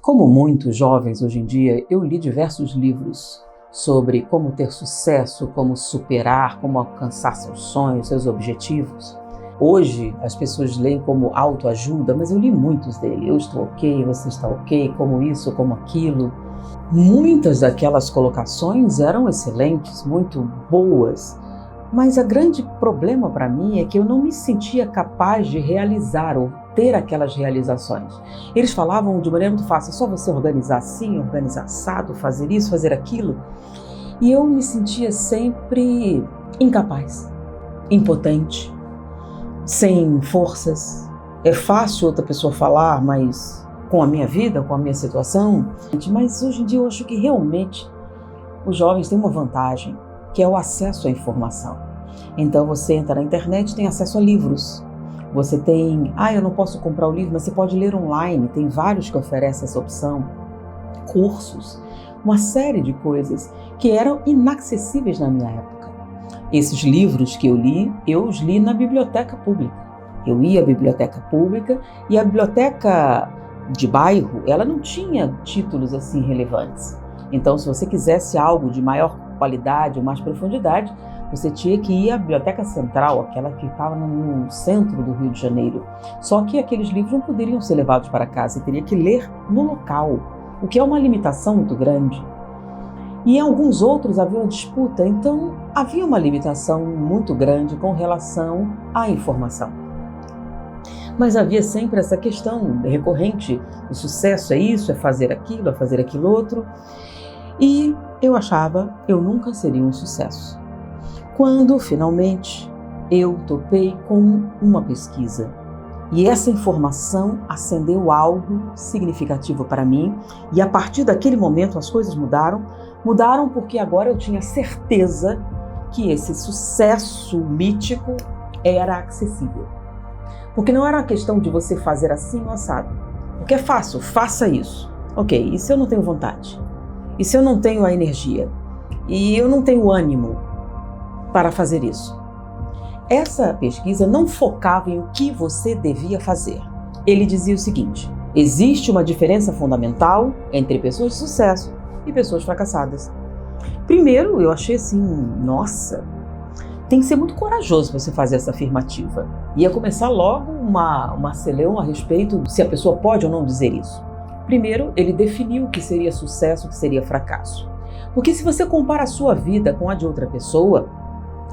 Como muitos jovens hoje em dia, eu li diversos livros sobre como ter sucesso, como superar, como alcançar seus sonhos, seus objetivos. Hoje as pessoas leem como autoajuda, mas eu li muitos deles. Eu estou ok, você está ok, como isso, como aquilo. Muitas daquelas colocações eram excelentes, muito boas, mas o grande problema para mim é que eu não me sentia capaz de realizar ou ter aquelas realizações. Eles falavam de maneira muito fácil, é só você organizar assim, organizar assado, fazer isso, fazer aquilo. E eu me sentia sempre incapaz, impotente, sem forças. É fácil outra pessoa falar, mas com a minha vida, com a minha situação. Mas hoje em dia eu acho que realmente os jovens têm uma vantagem, que é o acesso à informação. Então você entra na internet e tem acesso a livros. Você tem, eu não posso comprar o livro, mas você pode ler online, tem vários que oferecem essa opção. Cursos, uma série de coisas que eram inacessíveis na minha época. Esses livros que eu os li na biblioteca pública. Eu ia à biblioteca pública e a biblioteca de bairro, ela não tinha títulos assim relevantes. Então, se você quisesse algo de maior qualidade ou mais profundidade, você tinha que ir à Biblioteca Central, aquela que ficava no centro do Rio de Janeiro. Só que aqueles livros não poderiam ser levados para casa, você teria que ler no local, o que é uma limitação muito grande. E em alguns outros havia uma disputa, então havia uma limitação muito grande com relação à informação. Mas havia sempre essa questão recorrente, o sucesso é isso, é fazer aquilo outro. E eu achava que eu nunca seria um sucesso. Quando, finalmente, eu topei com uma pesquisa. E essa informação acendeu algo significativo para mim. E a partir daquele momento as coisas mudaram. Mudaram porque agora eu tinha certeza que esse sucesso mítico era acessível. Porque não era uma questão de você fazer assim ou assado. Porque é fácil, faça isso. Ok, e se eu não tenho vontade? E se eu não tenho a energia? E eu não tenho ânimo para fazer isso? Essa pesquisa não focava em o que você devia fazer. Ele dizia o seguinte: existe uma diferença fundamental entre pessoas de sucesso e pessoas fracassadas. Primeiro, eu achei assim, nossa, tem que ser muito corajoso você fazer essa afirmativa. Ia começar logo uma celeuma a respeito se a pessoa pode ou não dizer isso. Primeiro, ele definiu o que seria sucesso, o que seria fracasso. Porque se você compara a sua vida com a de outra pessoa,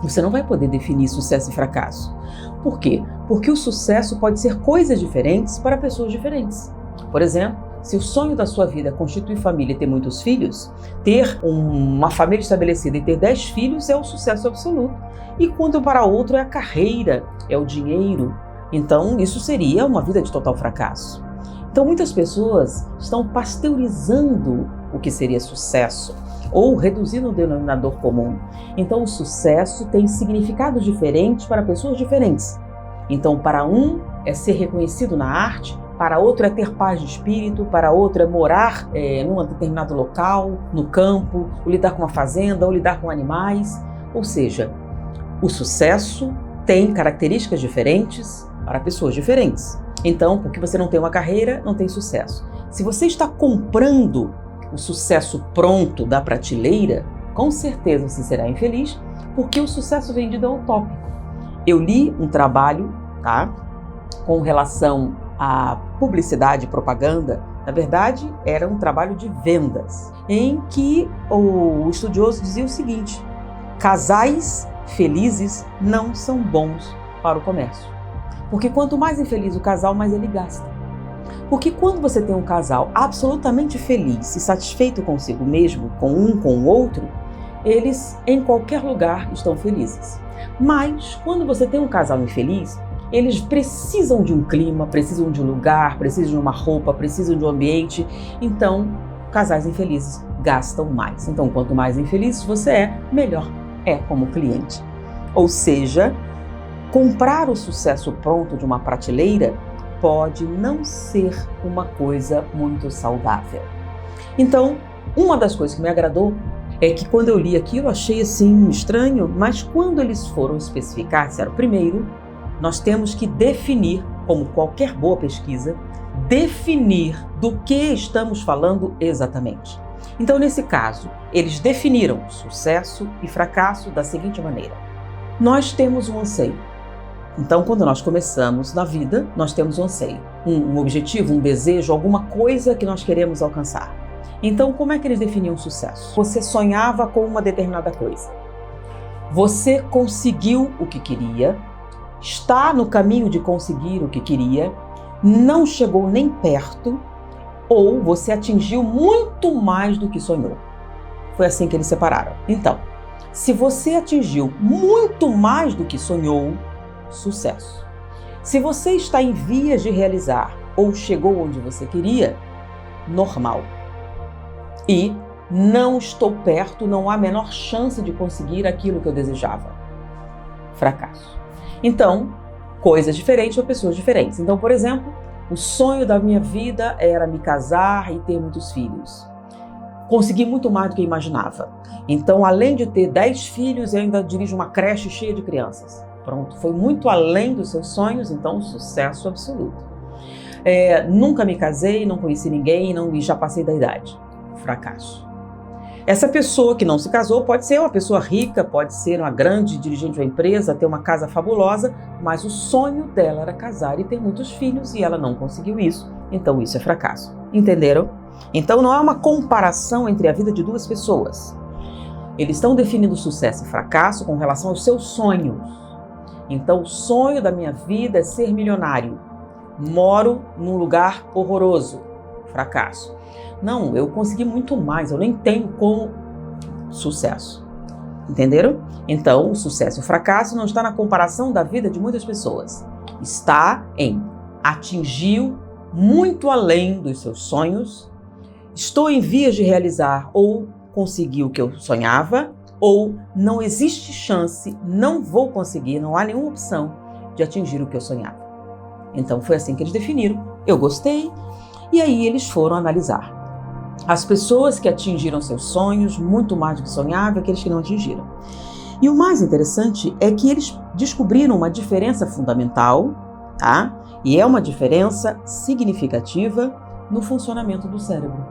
você não vai poder definir sucesso e fracasso. Por quê? Porque o sucesso pode ser coisas diferentes para pessoas diferentes. Por exemplo, se o sonho da sua vida é constituir família e ter muitos filhos, ter uma família estabelecida e ter 10 filhos é o sucesso absoluto. E quanto para outro é a carreira, é o dinheiro. Então isso seria uma vida de total fracasso. Então muitas pessoas estão pasteurizando o que seria sucesso ou reduzindo o denominador comum. Então o sucesso tem significados diferentes para pessoas diferentes. Então para um é ser reconhecido na arte, para outro é ter paz de espírito, para outro é morar num determinado local, no campo, ou lidar com uma fazenda, ou lidar com animais. Ou seja, o sucesso tem características diferentes para pessoas diferentes. Então, porque você não tem uma carreira, não tem sucesso. Se você está comprando o sucesso pronto da prateleira, com certeza você será infeliz, porque o sucesso vendido é utópico. Eu li um trabalho, com relação à publicidade e propaganda. Na verdade, era um trabalho de vendas, em que o estudioso dizia o seguinte: casais felizes não são bons para o comércio. Porque quanto mais infeliz o casal, mais ele gasta. Porque quando você tem um casal absolutamente feliz e satisfeito consigo mesmo, com o outro, eles em qualquer lugar estão felizes. Mas quando você tem um casal infeliz, eles precisam de um clima, precisam de um lugar, precisam de uma roupa, precisam de um ambiente. Então, casais infelizes gastam mais. Então, quanto mais infeliz você é, melhor é como cliente. Ou seja, comprar o sucesso pronto de uma prateleira pode não ser uma coisa muito saudável. Então, uma das coisas que me agradou é que quando eu li aquilo, achei assim estranho, mas quando eles foram especificar, disseram: primeiro, nós temos que definir, como qualquer boa pesquisa, definir do que estamos falando exatamente. Então, nesse caso, eles definiram sucesso e fracasso da seguinte maneira: nós temos um anseio. Então, quando nós começamos na vida, nós temos um anseio, um objetivo, um desejo, alguma coisa que nós queremos alcançar. Então, como é que eles definiam sucesso? Você sonhava com uma determinada coisa. Você conseguiu o que queria, está no caminho de conseguir o que queria, não chegou nem perto, ou você atingiu muito mais do que sonhou. Foi assim que eles separaram. Então, se você atingiu muito mais do que sonhou, sucesso. Se você está em vias de realizar ou chegou onde você queria, normal. E não estou perto, não há a menor chance de conseguir aquilo que eu desejava. Fracasso. Então, coisas diferentes para pessoas diferentes. Então, por exemplo, o sonho da minha vida era me casar e ter muitos filhos. Consegui muito mais do que eu imaginava. Então, além de ter 10 filhos, eu ainda dirijo uma creche cheia de crianças. Pronto, foi muito além dos seus sonhos, então sucesso absoluto. Nunca me casei, não conheci ninguém e já passei da idade. Fracasso. Essa pessoa que não se casou pode ser uma pessoa rica, pode ser uma grande dirigente de uma empresa, ter uma casa fabulosa, mas o sonho dela era casar e ter muitos filhos e ela não conseguiu isso, então isso é fracasso. Entenderam? Então não é uma comparação entre a vida de duas pessoas. Eles estão definindo sucesso e fracasso com relação aos seus sonhos. Então o sonho da minha vida é ser milionário. Moro num lugar horroroso. Fracasso. Não, eu consegui muito mais, eu nem tenho como. Sucesso. Entenderam? Então, o sucesso e o fracasso não está na comparação da vida de muitas pessoas. Está em atingiu muito além dos seus sonhos, estou em vias de realizar ou consegui o que eu sonhava, ou não existe chance, não vou conseguir, não há nenhuma opção de atingir o que eu sonhava. Então, foi assim que eles definiram. Eu gostei. E aí eles foram analisar as pessoas que atingiram seus sonhos muito mais do que sonhavam e aqueles que não atingiram. E o mais interessante é que eles descobriram uma diferença fundamental, tá? E é uma diferença significativa no funcionamento do cérebro.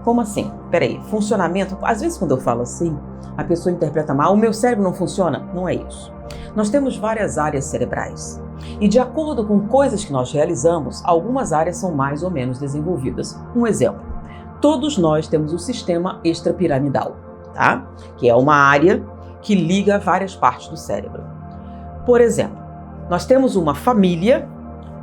Como assim? Peraí, funcionamento... Às vezes quando eu falo assim, a pessoa interpreta mal, o meu cérebro não funciona. Não é isso. Nós temos várias áreas cerebrais. E de acordo com coisas que nós realizamos, algumas áreas são mais ou menos desenvolvidas. Um exemplo, todos nós temos o sistema extrapiramidal, tá? Que é uma área que liga várias partes do cérebro. Por exemplo, nós temos uma família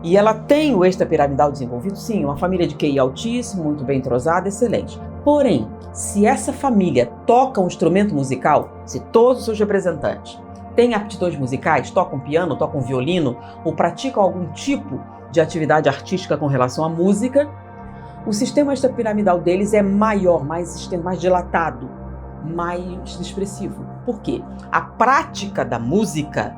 e ela tem o extrapiramidal desenvolvido? Sim, uma família de QI altíssimo, muito bem entrosada, excelente. Porém, se essa família toca um instrumento musical, se todos os seus representantes têm aptidões musicais, tocam piano, tocam violino ou praticam algum tipo de atividade artística com relação à música, o sistema extrapiramidal deles é maior, mais dilatado, mais expressivo. Por quê? A prática da música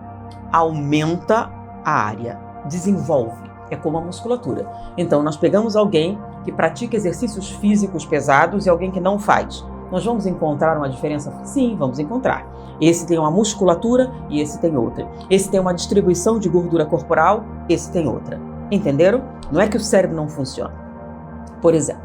aumenta a área, desenvolve. É como a musculatura. Então, nós pegamos alguém que pratica exercícios físicos pesados e alguém que não faz. Nós vamos encontrar uma diferença? Sim, vamos encontrar. Esse tem uma musculatura e esse tem outra. Esse tem uma distribuição de gordura corporal, esse tem outra. Entenderam? Não é que o cérebro não funciona. Por exemplo,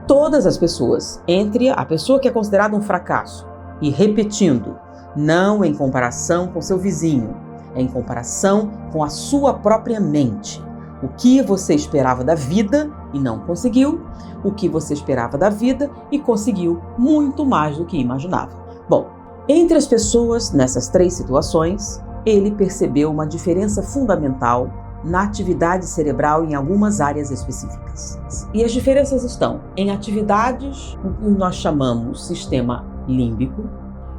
todas as pessoas, entre a pessoa que é considerada um fracasso e repetindo, não em comparação com seu vizinho, é em comparação com a sua própria mente. O que você esperava da vida e não conseguiu, o que você esperava da vida e conseguiu muito mais do que imaginava. Bom, entre as pessoas nessas três situações, ele percebeu uma diferença fundamental na atividade cerebral em algumas áreas específicas. E as diferenças estão em atividades que nós chamamos sistema límbico,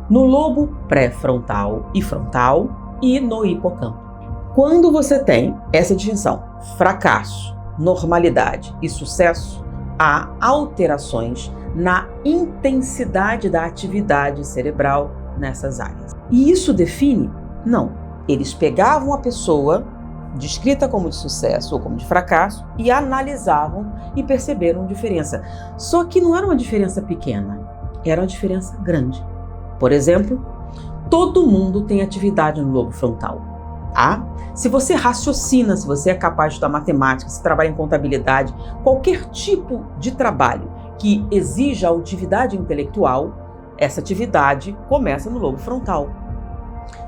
no lobo pré-frontal e frontal e no hipocampo. Quando você tem essa distinção, fracasso, normalidade e sucesso, há alterações na intensidade da atividade cerebral nessas áreas. E isso define? Não. Eles pegavam a pessoa descrita como de sucesso ou como de fracasso e analisavam e perceberam diferença. Só que não era uma diferença pequena, era uma diferença grande. Por exemplo, todo mundo tem atividade no lobo frontal. tá? Se você raciocina, se você é capaz de estudar matemática, se trabalha em contabilidade, qualquer tipo de trabalho que exija atividade intelectual, essa atividade começa no lobo frontal.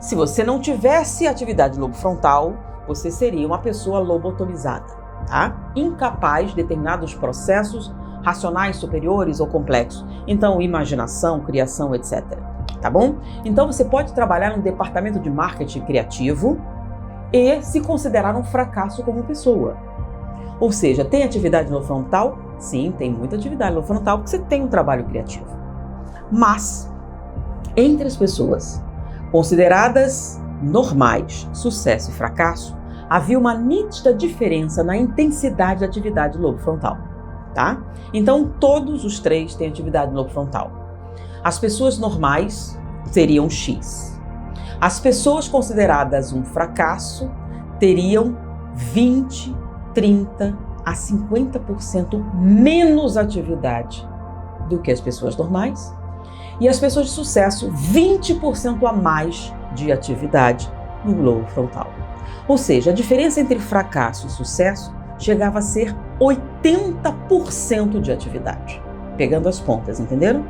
Se você não tivesse atividade no lobo frontal, você seria uma pessoa lobotomizada, tá? Incapaz de determinados processos racionais superiores ou complexos. Então, imaginação, criação, etc. Tá bom? Então, você pode trabalhar no departamento de marketing criativo e se considerar um fracasso como pessoa. Ou seja, tem atividade no frontal? Sim, tem muita atividade no frontal porque você tem um trabalho criativo. Mas, entre as pessoas consideradas normais, sucesso e fracasso, havia uma nítida diferença na intensidade da atividade do lobo frontal, tá? Então, todos os três têm atividade no lobo frontal. As pessoas normais teriam X. As pessoas consideradas um fracasso teriam 20, 30 a 50% menos atividade do que as pessoas normais. E as pessoas de sucesso, 20% a mais de atividade no lobo frontal. Ou seja, a diferença entre fracasso e sucesso chegava a ser 80% de atividade, pegando as pontas, entenderam?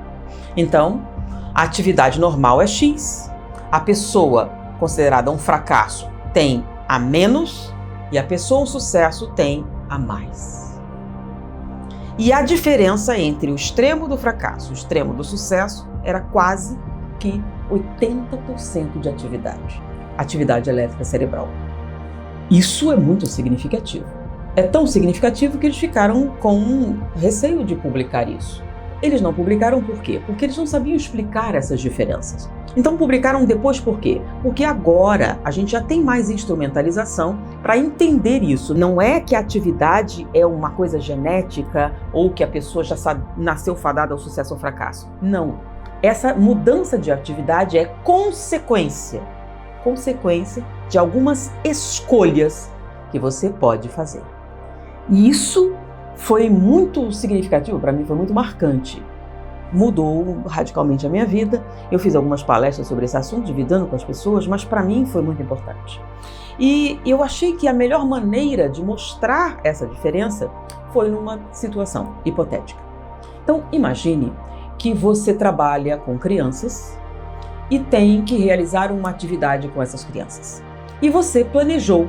Então, a atividade normal é X, a pessoa considerada um fracasso tem a menos e a pessoa um sucesso tem a mais. E a diferença entre o extremo do fracasso e o extremo do sucesso era quase que 80% de atividade elétrica cerebral. Isso é muito significativo. É tão significativo que eles ficaram com receio de publicar isso. Eles não publicaram por quê? Porque eles não sabiam explicar essas diferenças. Então publicaram depois por quê? Porque agora a gente já tem mais instrumentalização para entender isso. Não é que a atividade é uma coisa genética ou que a pessoa já nasceu fadada ao sucesso ou fracasso. Não. Essa mudança de atividade é consequência de algumas escolhas que você pode fazer. E isso foi muito significativo para mim, foi muito marcante. Mudou radicalmente a minha vida. Eu fiz algumas palestras sobre esse assunto, dividindo com as pessoas, mas para mim foi muito importante. E eu achei que a melhor maneira de mostrar essa diferença foi numa situação hipotética. Então, imagine que você trabalha com crianças e tem que realizar uma atividade com essas crianças. E você planejou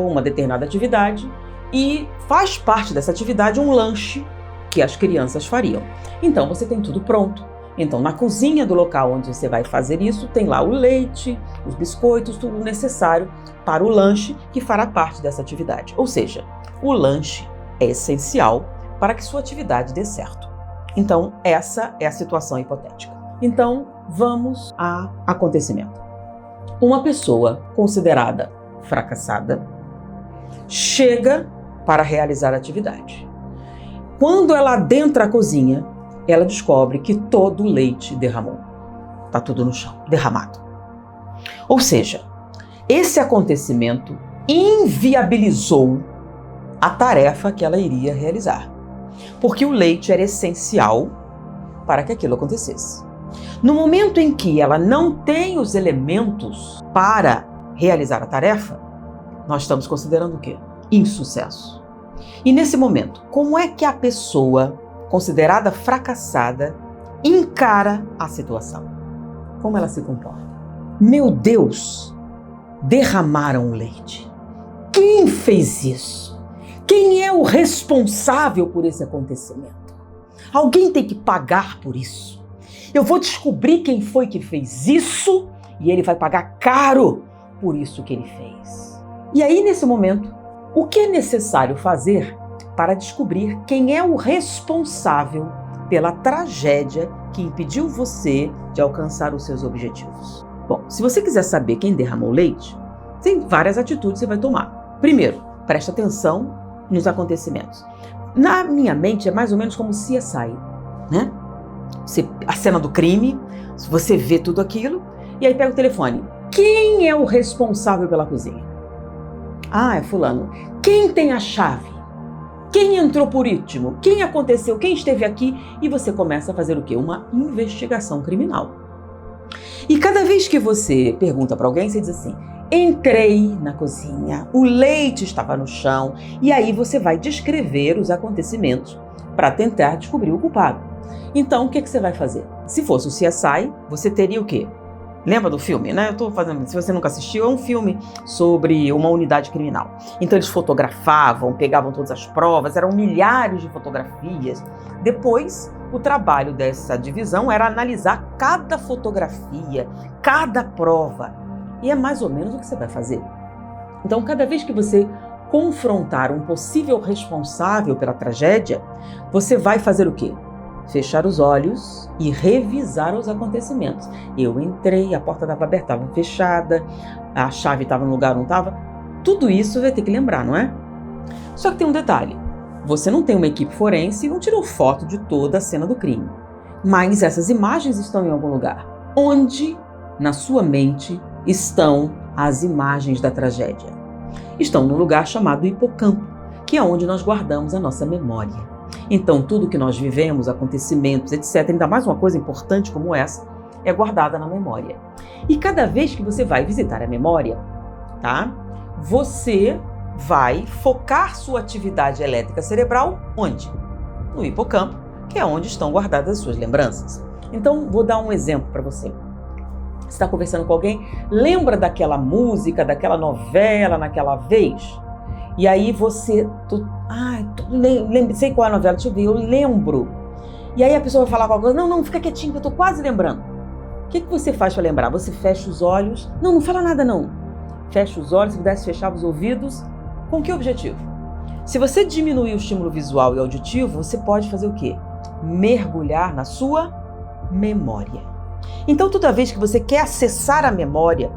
uma determinada atividade e faz parte dessa atividade um lanche que as crianças fariam. Então você tem tudo pronto. Então na cozinha do local onde você vai fazer isso, tem lá o leite, os biscoitos, tudo necessário para o lanche que fará parte dessa atividade. Ou seja, o lanche é essencial para que sua atividade dê certo. Então essa é a situação hipotética. Então vamos ao acontecimento. Uma pessoa considerada fracassada chega para realizar a atividade. Quando ela adentra a cozinha, ela descobre que todo o leite derramou. Está tudo no chão, derramado. Ou seja, esse acontecimento inviabilizou a tarefa que ela iria realizar, porque o leite era essencial para que aquilo acontecesse. No momento em que ela não tem os elementos para realizar a tarefa, nós estamos considerando o quê? Insucesso. E nesse momento, como é que a pessoa considerada fracassada encara a situação? Como ela se comporta? Meu Deus, derramaram o leite. Quem fez isso? Quem é o responsável por esse acontecimento? Alguém tem que pagar por isso. Eu vou descobrir quem foi que fez isso e ele vai pagar caro por isso que ele fez. E aí, nesse momento, o que é necessário fazer para descobrir quem é o responsável pela tragédia que impediu você de alcançar os seus objetivos? Bom, se você quiser saber quem derramou leite, tem várias atitudes que você vai tomar. Primeiro, preste atenção nos acontecimentos. Na minha mente é mais ou menos como CSI, né? A cena do crime, você vê tudo aquilo e aí pega o telefone. Quem é o responsável pela cozinha? Ah, é fulano. Quem tem a chave? Quem entrou por último? Quem aconteceu? Quem esteve aqui? E você começa a fazer o quê? Uma investigação criminal. E cada vez que você pergunta para alguém, você diz assim, Entrei na cozinha, o leite estava no chão, e aí você vai descrever os acontecimentos para tentar descobrir o culpado. Então, o que você vai fazer? Se fosse o CSI, você teria o quê? Lembra do filme, né? Se você nunca assistiu, é um filme sobre uma unidade criminal. Então eles fotografavam, pegavam todas as provas, eram milhares de fotografias. Depois, o trabalho dessa divisão era analisar cada fotografia, cada prova. E é mais ou menos o que você vai fazer. Então, cada vez que você confrontar um possível responsável pela tragédia, você vai fazer o quê? Fechar os olhos e revisar os acontecimentos. Eu entrei, a porta estava aberta, estava fechada, a chave estava no lugar, não estava. Tudo isso vai ter que lembrar, não é? Só que tem um detalhe. Você não tem uma equipe forense e não tirou foto de toda a cena do crime. Mas essas imagens estão em algum lugar. Onde, na sua mente, estão as imagens da tragédia? Estão num lugar chamado hipocampo, que é onde nós guardamos a nossa memória. Então, tudo que nós vivemos, acontecimentos, etc., ainda mais uma coisa importante como essa, é guardada na memória. E cada vez que você vai visitar a memória, tá? Você vai focar sua atividade elétrica cerebral onde? No hipocampo, que é onde estão guardadas as suas lembranças. Então, vou dar um exemplo para você. Você está conversando com alguém, lembra daquela música, daquela novela, naquela vez? E aí você... sei qual é a novela, deixa eu ver, eu lembro. E aí a pessoa vai falar alguma coisa, não, fica quietinho que eu tô quase lembrando. O que você faz para lembrar? Você fecha os olhos, não fala nada não. Fecha os olhos, se pudesse fechar os ouvidos, com que objetivo? Se você diminuir o estímulo visual e auditivo, você pode fazer o quê? Mergulhar na sua memória. Então toda vez que você quer acessar a memória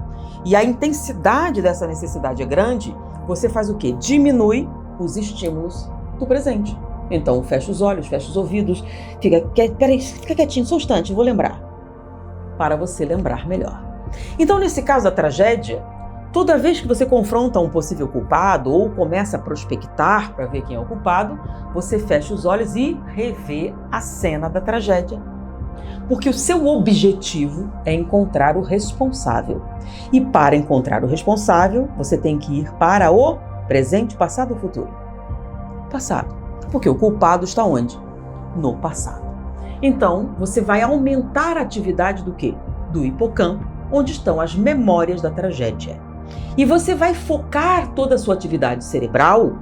e a intensidade dessa necessidade é grande, você faz o quê? Diminui os estímulos do presente. Então, fecha os olhos, fecha os ouvidos, fica quietinho, só um instante, vou lembrar. Para você lembrar melhor. Então, nesse caso da tragédia, toda vez que você confronta um possível culpado ou começa a prospectar para ver quem é o culpado, você fecha os olhos e revê a cena da tragédia. Porque o seu objetivo é encontrar o responsável. E para encontrar o responsável, você tem que ir para o presente, passado ou futuro? Passado. Porque o culpado está onde? No passado. Então, você vai aumentar a atividade do quê? Do hipocampo, onde estão as memórias da tragédia. E você vai focar toda a sua atividade cerebral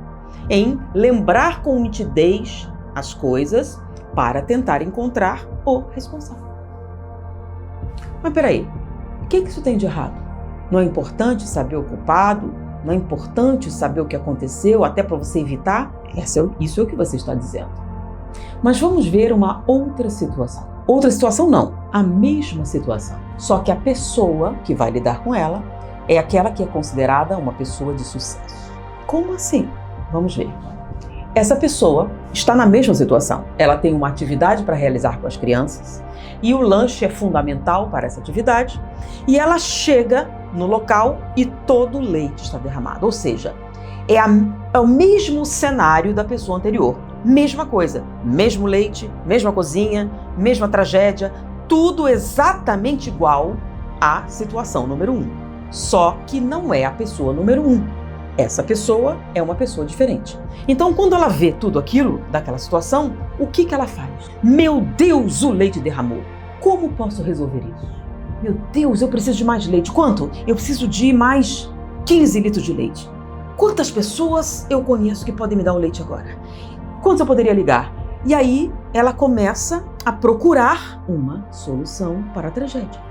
em lembrar com nitidez as coisas para tentar encontrar o responsável. Mas peraí, o que isso tem de errado? Não é importante saber o culpado? Não é importante saber o que aconteceu até para você evitar? Isso é o que você está dizendo. Mas vamos ver uma outra situação. Outra situação não, a mesma situação. Só que a pessoa que vai lidar com ela é aquela que é considerada uma pessoa de sucesso. Como assim? Vamos ver. Essa pessoa está na mesma situação. Ela tem uma atividade para realizar com as crianças e o lanche é fundamental para essa atividade e ela chega no local e todo o leite está derramado. Ou seja, é o mesmo cenário da pessoa anterior. Mesma coisa, mesmo leite, mesma cozinha, mesma tragédia, tudo exatamente igual à situação número 1. Só que não é a pessoa número 1. Essa pessoa é uma pessoa diferente. Então, quando ela vê tudo aquilo, daquela situação, o que ela faz? Meu Deus, o leite derramou. Como posso resolver isso? Meu Deus, eu preciso de mais leite. Quanto? Eu preciso de mais 15 litros de leite. Quantas pessoas eu conheço que podem me dar o leite agora? Quantos eu poderia ligar? E aí, ela começa a procurar uma solução para a tragédia.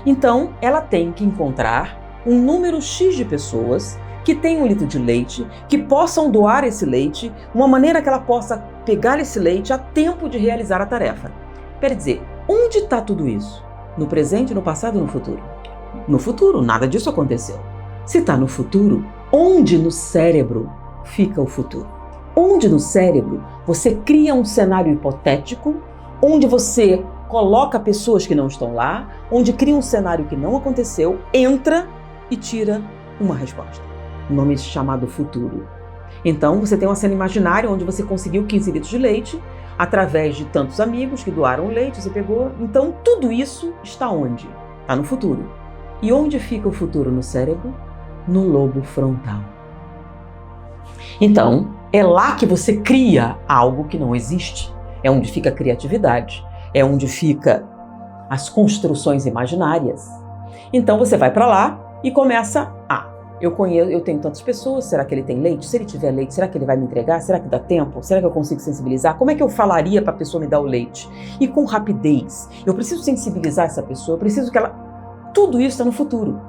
Então, ela tem que encontrar um número X de pessoas que tenham 1 litro de leite, que possam doar esse leite, uma maneira que ela possa pegar esse leite a tempo de realizar a tarefa. Quer dizer, onde está tudo isso? No presente, no passado ou no futuro? No futuro, nada disso aconteceu. Se está no futuro, onde no cérebro fica o futuro? Onde no cérebro você cria um cenário hipotético, onde você coloca pessoas que não estão lá, onde cria um cenário que não aconteceu, entra e tira uma resposta. O nome é chamado futuro. Então, você tem uma cena imaginária onde você conseguiu 15 litros de leite, através de tantos amigos que doaram leite, você pegou. Então, tudo isso está onde? Está no futuro. E onde fica o futuro no cérebro? no lobo frontal. Então, é lá que você cria algo que não existe. É onde fica a criatividade, é onde fica as construções imaginárias. Então você vai para lá e começa eu tenho tantas pessoas, será que ele tem leite? Se ele tiver leite, será que ele vai me entregar? Será que dá tempo? Será que eu consigo sensibilizar? Como é que eu falaria para a pessoa me dar o leite? E com rapidez. Eu preciso sensibilizar essa pessoa, eu preciso que ela... Tudo isso está no futuro.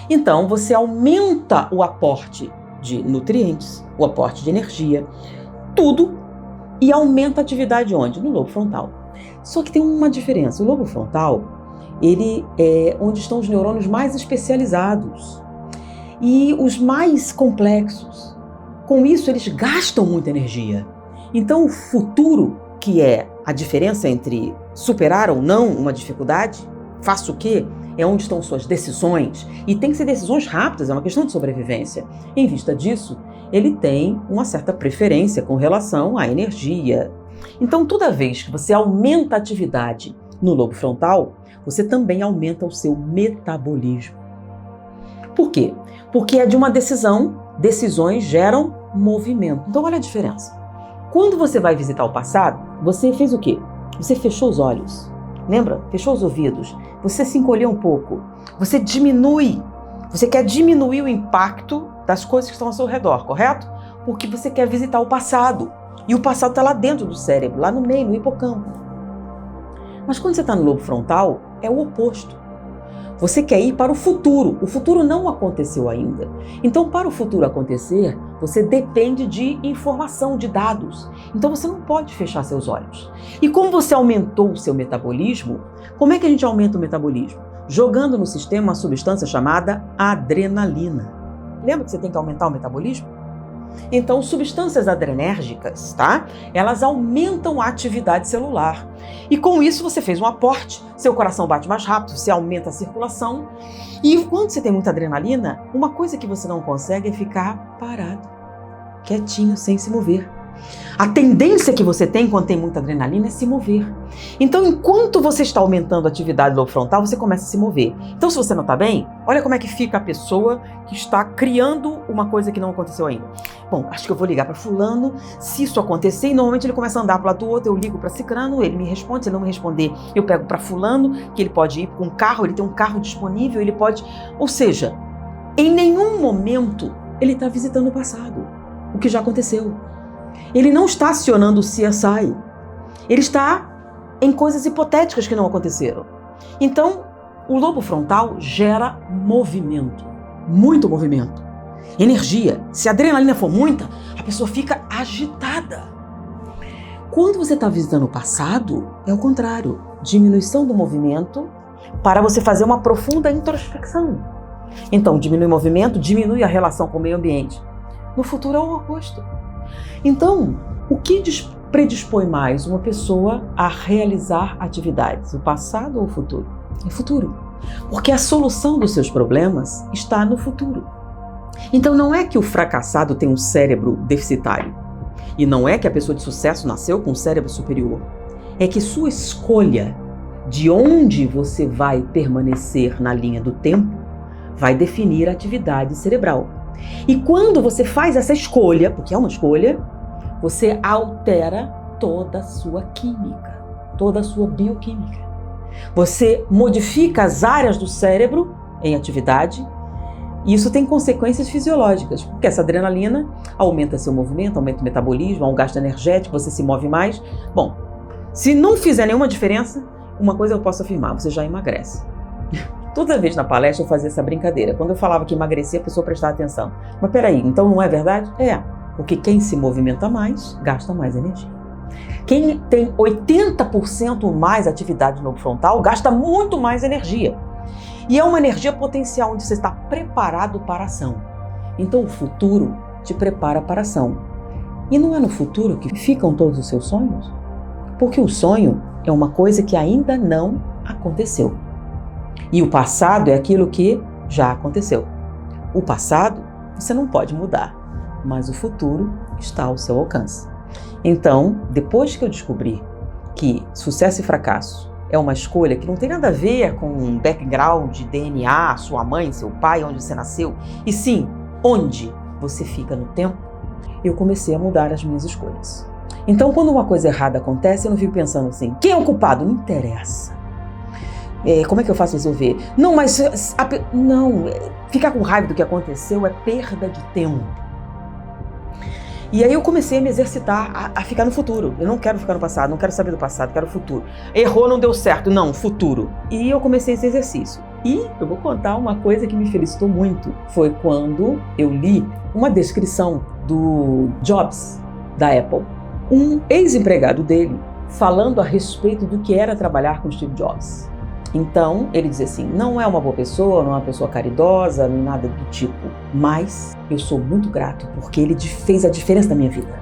Então você aumenta o aporte de nutrientes, o aporte de energia, tudo, e aumenta a atividade onde? No lobo frontal. Só que tem uma diferença. O lobo frontal, ele é onde estão os neurônios mais especializados e os mais complexos. Com isso, eles gastam muita energia. Então, o futuro, que é a diferença entre superar ou não uma dificuldade, faço o quê? É onde estão suas decisões. E tem que ser decisões rápidas, é uma questão de sobrevivência. Em vista disso, ele tem uma certa preferência com relação à energia. Então, toda vez que você aumenta a atividade no lobo frontal, você também aumenta o seu metabolismo. Por quê? Porque é de uma decisão, decisões geram movimento. Então, olha a diferença. Quando você vai visitar o passado, você fez o quê? Você fechou os olhos. Lembra? Fechou os ouvidos. Você se encolheu um pouco. Você diminui. Você quer diminuir o impacto das coisas que estão ao seu redor, correto? Porque você quer visitar o passado. E o passado está lá dentro do cérebro, lá no meio, no hipocampo. Mas quando você está no lobo frontal, é o oposto. Você quer ir para o futuro. O futuro não aconteceu ainda. Então, para o futuro acontecer, você depende de informação, de dados. Então, você não pode fechar seus olhos. E como você aumentou o seu metabolismo, como é que a gente aumenta o metabolismo? Jogando no sistema uma substância chamada adrenalina. Lembra que você tem que aumentar o metabolismo? Então, substâncias adrenérgicas, tá? Elas aumentam a atividade celular. E com isso você fez um aporte, seu coração bate mais rápido, você aumenta a circulação. E quando você tem muita adrenalina, uma coisa que você não consegue é ficar parado, quietinho, sem se mover. A tendência que você tem quando tem muita adrenalina é se mover. Então, enquanto você está aumentando a atividade do lobo frontal, você começa a se mover. Então, se você não está bem, olha como é que fica a pessoa que está criando uma coisa que não aconteceu ainda. Bom, acho que eu vou ligar para fulano, se isso acontecer, e normalmente ele começa a andar para o lado do outro, eu ligo para cicrano, ele me responde, se ele não me responder, eu pego para fulano, que ele pode ir com um carro, ele tem um carro disponível, ele pode... Ou seja, em nenhum momento ele está visitando o passado, o que já aconteceu. Ele não está acionando o CSI. Ele está em coisas hipotéticas que não aconteceram. Então, o lobo frontal gera movimento. Muito movimento. Energia. Se a adrenalina for muita, a pessoa fica agitada. Quando você está visitando o passado, é o contrário. Diminuição do movimento para você fazer uma profunda introspecção. Então, diminui o movimento, diminui a relação com o meio ambiente. No futuro é o oposto. Então, o que predispõe mais uma pessoa a realizar atividades, o passado ou o futuro? É o futuro. Porque a solução dos seus problemas está no futuro. Então, não é que o fracassado tem um cérebro deficitário. E não é que a pessoa de sucesso nasceu com um cérebro superior. É que sua escolha de onde você vai permanecer na linha do tempo vai definir a atividade cerebral. E quando você faz essa escolha, porque é uma escolha, você altera toda a sua química, toda a sua bioquímica. Você modifica as áreas do cérebro em atividade e isso tem consequências fisiológicas, porque essa adrenalina aumenta seu movimento, aumenta o metabolismo, há um gasto energético, você se move mais. Bom, se não fizer nenhuma diferença, uma coisa eu posso afirmar, você já emagrece. Toda vez na palestra eu fazia essa brincadeira. Quando eu falava que emagrecia, a pessoa prestava atenção. Mas peraí, então não é verdade? É, porque quem se movimenta mais, gasta mais energia. Quem tem 80% mais atividade no lobo frontal, gasta muito mais energia. E é uma energia potencial, onde você está preparado para a ação. Então o futuro te prepara para a ação. E não é no futuro que ficam todos os seus sonhos? Porque o sonho é uma coisa que ainda não aconteceu. E o passado é aquilo que já aconteceu. O passado você não pode mudar, mas o futuro está ao seu alcance. Então, depois que eu descobri que sucesso e fracasso é uma escolha que não tem nada a ver com um background de DNA, sua mãe, seu pai, onde você nasceu, e sim, onde você fica no tempo, eu comecei a mudar as minhas escolhas. Então, quando uma coisa errada acontece, eu não fico pensando assim, quem é o culpado? Não interessa. Como é que eu faço resolver? Não, mas... ficar com raiva do que aconteceu é perda de tempo. E aí eu comecei a me exercitar a ficar no futuro. Eu não quero ficar no passado, não quero saber do passado, quero o futuro. Errou, não deu certo, não, futuro. E eu comecei esse exercício. E eu vou contar uma coisa que me felicitou muito. Foi quando eu li uma descrição do Jobs, da Apple. Um ex-empregado dele falando a respeito do que era trabalhar com Steve Jobs. Então, ele diz assim, não é uma boa pessoa, não é uma pessoa caridosa, nem nada do tipo, mas eu sou muito grato porque ele fez a diferença na minha vida.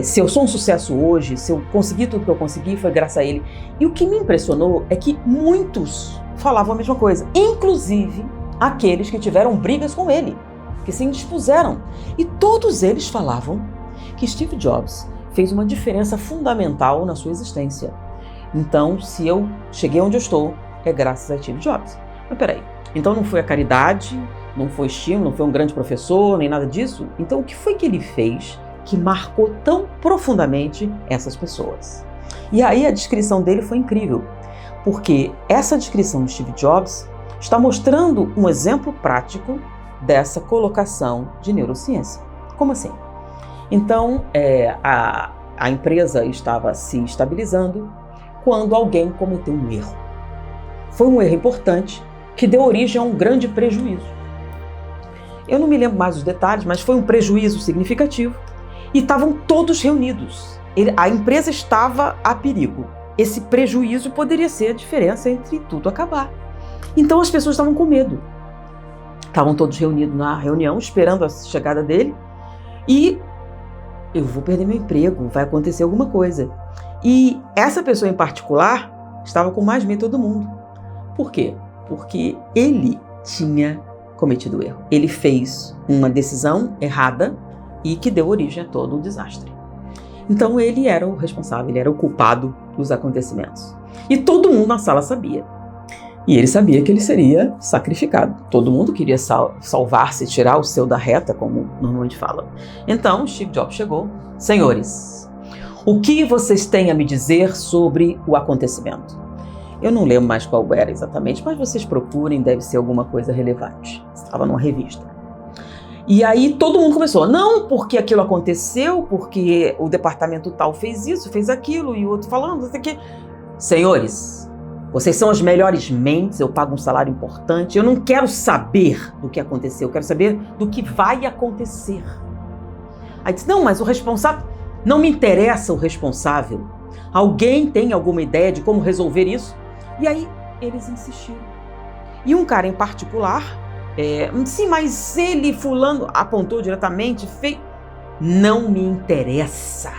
Se eu sou um sucesso hoje, se eu consegui tudo que eu consegui, foi graças a ele. E o que me impressionou é que muitos falavam a mesma coisa, inclusive aqueles que tiveram brigas com ele, que se indispuseram. E todos eles falavam que Steve Jobs fez uma diferença fundamental na sua existência. Então, se eu cheguei onde eu estou, é graças a Steve Jobs. Mas peraí, então não foi a caridade, não foi estímulo, não foi um grande professor, nem nada disso? Então o que foi que ele fez que marcou tão profundamente essas pessoas? E aí a descrição dele foi incrível, porque essa descrição de Steve Jobs está mostrando um exemplo prático dessa colocação de neurociência. Como assim? Então, a empresa estava se estabilizando, quando alguém cometeu um erro. Foi um erro importante que deu origem a um grande prejuízo. Eu não me lembro mais os detalhes, mas foi um prejuízo significativo e estavam todos reunidos. A empresa estava a perigo. Esse prejuízo poderia ser a diferença entre tudo acabar. Então as pessoas estavam com medo. Estavam todos reunidos na reunião, esperando a chegada dele e eu vou perder meu emprego, vai acontecer alguma coisa. E essa pessoa em particular estava com mais medo de todo mundo. Por quê? Porque ele tinha cometido o erro. Ele fez uma decisão errada e que deu origem a todo o desastre. Então ele era o responsável, ele era o culpado dos acontecimentos. E todo mundo na sala sabia. E ele sabia que ele seria sacrificado. Todo mundo queria salvar-se, tirar o seu da reta, como normalmente fala. Então Steve Jobs chegou. Senhores, o que vocês têm a me dizer sobre o acontecimento? Eu não lembro mais qual era exatamente, mas vocês procurem, deve ser alguma coisa relevante. Estava numa revista. E aí todo mundo começou, não porque aquilo aconteceu, porque o departamento tal fez isso, fez aquilo, e o outro falando, isso aqui. Senhores, vocês são as melhores mentes, eu pago um salário importante, eu não quero saber do que aconteceu, eu quero saber do que vai acontecer. Aí disse, não, mas o responsável... Não me interessa o responsável. Alguém tem alguma ideia de como resolver isso? E aí eles insistiram. E um cara em particular, sim, mas ele, fulano, apontou diretamente, fez... Não me interessa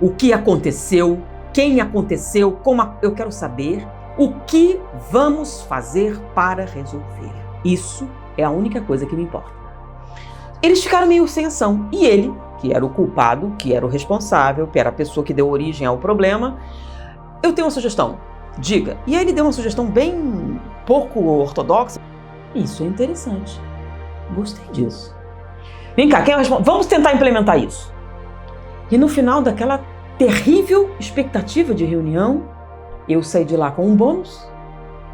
o que aconteceu, quem aconteceu, como eu quero saber o que vamos fazer para resolver. Isso é a única coisa que me importa. Eles ficaram meio sem ação. E ele, que era o culpado, que era o responsável, que era a pessoa que deu origem ao problema, eu tenho uma sugestão, diga. E aí ele deu uma sugestão bem pouco ortodoxa. Isso é interessante. Gostei disso. Vem cá, quem é o responsável? Vamos tentar implementar isso. E no final daquela terrível expectativa de reunião, eu saí de lá com um bônus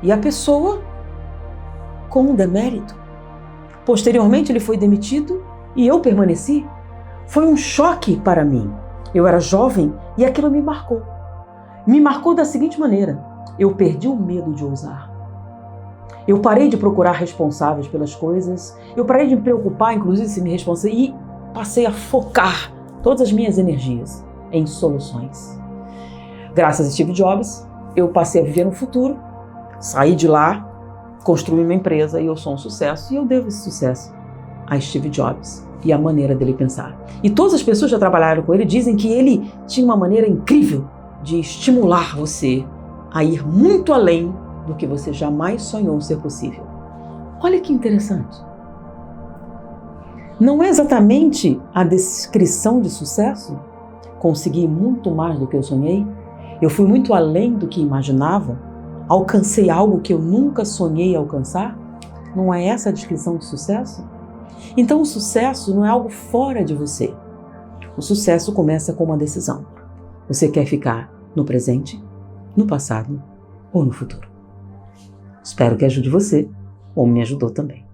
e a pessoa com um demérito. Posteriormente ele foi demitido e eu permaneci. Foi um choque para mim. Eu era jovem e aquilo me marcou. Me marcou da seguinte maneira: eu perdi o medo de ousar. Eu parei de procurar responsáveis pelas coisas, eu parei de me preocupar, inclusive, se me responsabilizar, e passei a focar todas as minhas energias em soluções. Graças a Steve Jobs, eu passei a viver no futuro, saí de lá, construí uma empresa e eu sou um sucesso, e eu devo esse sucesso a Steve Jobs e a maneira dele pensar. E todas as pessoas que já trabalharam com ele dizem que ele tinha uma maneira incrível de estimular você a ir muito além do que você jamais sonhou ser possível. Olha que interessante. Não é exatamente a descrição de sucesso? Consegui muito mais do que eu sonhei? Eu fui muito além do que imaginava? Alcancei algo que eu nunca sonhei alcançar? Não é essa a descrição de sucesso? Então o sucesso não é algo fora de você. O sucesso começa com uma decisão. Você quer ficar no presente, no passado ou no futuro? Espero que ajude você, ou me ajudou também.